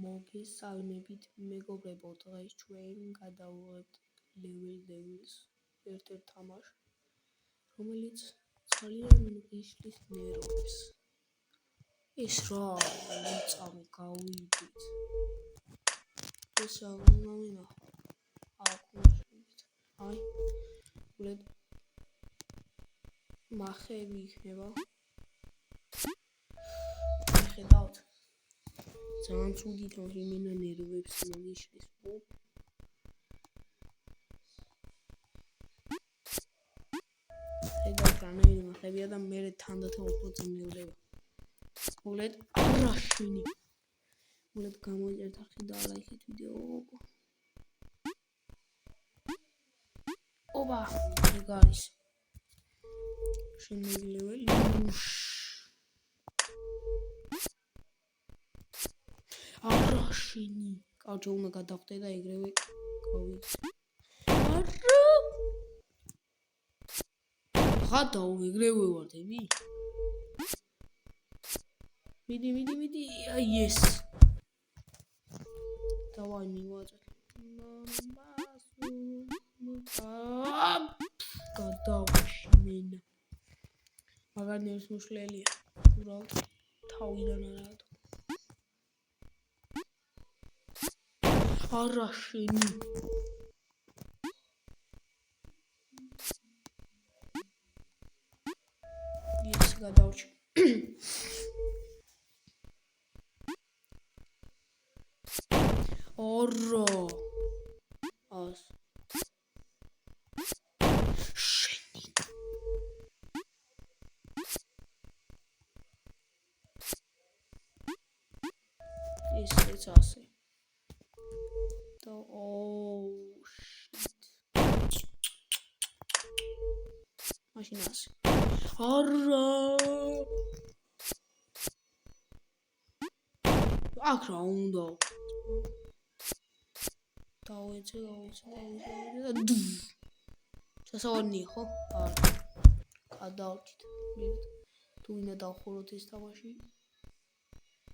მოგესალმებით მეგობრებო, დღეს ჩვენ გადავუღებთ Levels ერთ-ერთ თამაშს, რომელიც ძალიან მღიშლის ნერვებს. ეს რა მოწამე გავიდით. ეს უნდა მინახავ. აკუნჩებით. აი, ვლებ მახები იქნება. ხედავთ. ძალიან ცუდი თამაში იმენა ნერვებს მოგიშლის. ხედავთ რანაირი მახებია და მე თანდათან უფრო ძნელდება. მოგლედ არაშენი. მოგლედ გამოიწერთ ახლა და ლაიქეთ ვიდეო. ოპა, ეგ არის. შემდეგი ლეველი. არაშენი. კაუჩი უნდა გადავხდე და ეგრევე გავიქცე. არა. ხატაო ეგრევე ვარდები? მიდი. აი ეს. დავაი მივაწეთ. გადავშიმენა. მაგარ ნერვს მოშლელია. უბრალოდ თავიდან არაა. არაშენი. ეს გადავჭი. ორო. ას. შენი. ეს ასე. და shit. მაშინ ასე. არა. აქ რა უნდა? დავეცე. სასავარნია ხო? არა. გადავჭით. თუ ვინდა დავხუროთ ეს თამაში.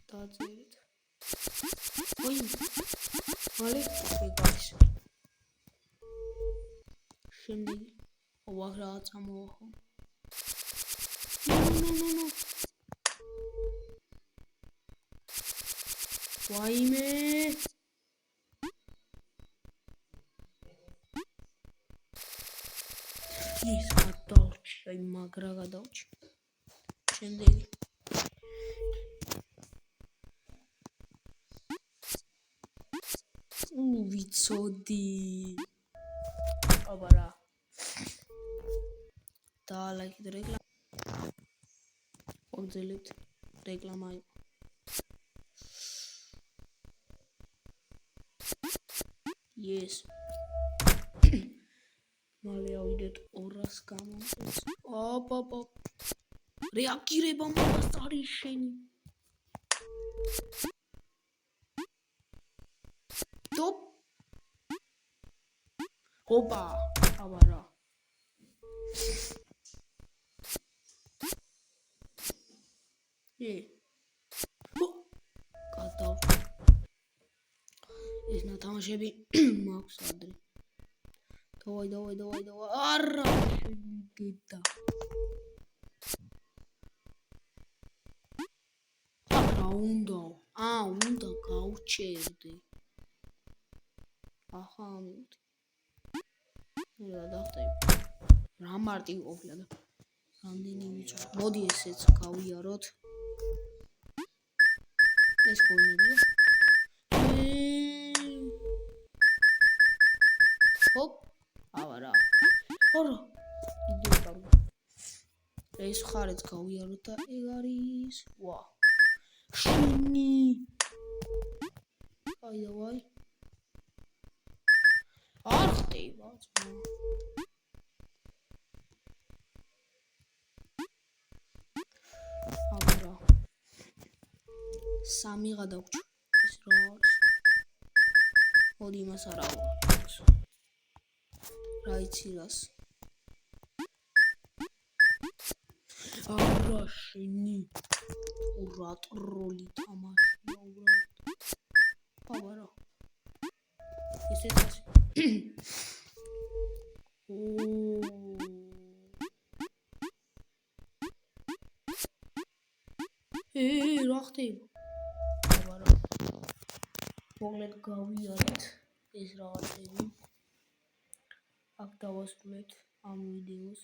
დაწერეთ. ой, მალე ეგარის. შემდეგი. ოვახ რაღაც ამოვახო. ნო. ვაიმე. ის გადავჭი, აი მაგრა გადავჭი. შემდეგი. ვიცოდი. აბა რა. და ლაიქით რეკლამა. მოგძელებთ რეკლამა. yes. მალე ავიდეთ 200 გამომწეს. ოპ. რეაგირება მას არის შენი. Топ. Опа, აბა რა. გადავ. ეს ნათამაშები მაქვს ადრე. დავაი. არა, გედა. რა უნდა? უნდა გავჩერდე. ახლა ამოვიდი. რა დავხტები. რა მარტივი ყოფილა და რამდენი ვიწრო. მოდი ესეც გავიაროთ. ეს გონებია. ჰოპ. აბა რა. ორო. იდეა. ეს ხარეც გავიაროთ და ეგ არის. ვა. შენი. აი. არ ხტება ძმა. აბა რა. სამი გადავჭი. ეს რა არის? მოდი მას არა ვარ. რა იცი რას? არა შენი. ურა ტროლი თამაშია უბრალოდ. ისეთაში. რა ხდება? აბარა. მოკლედ გავიარეთ ეს რაღაცები. აქ დავასრულეთ ამ ვიდეოს.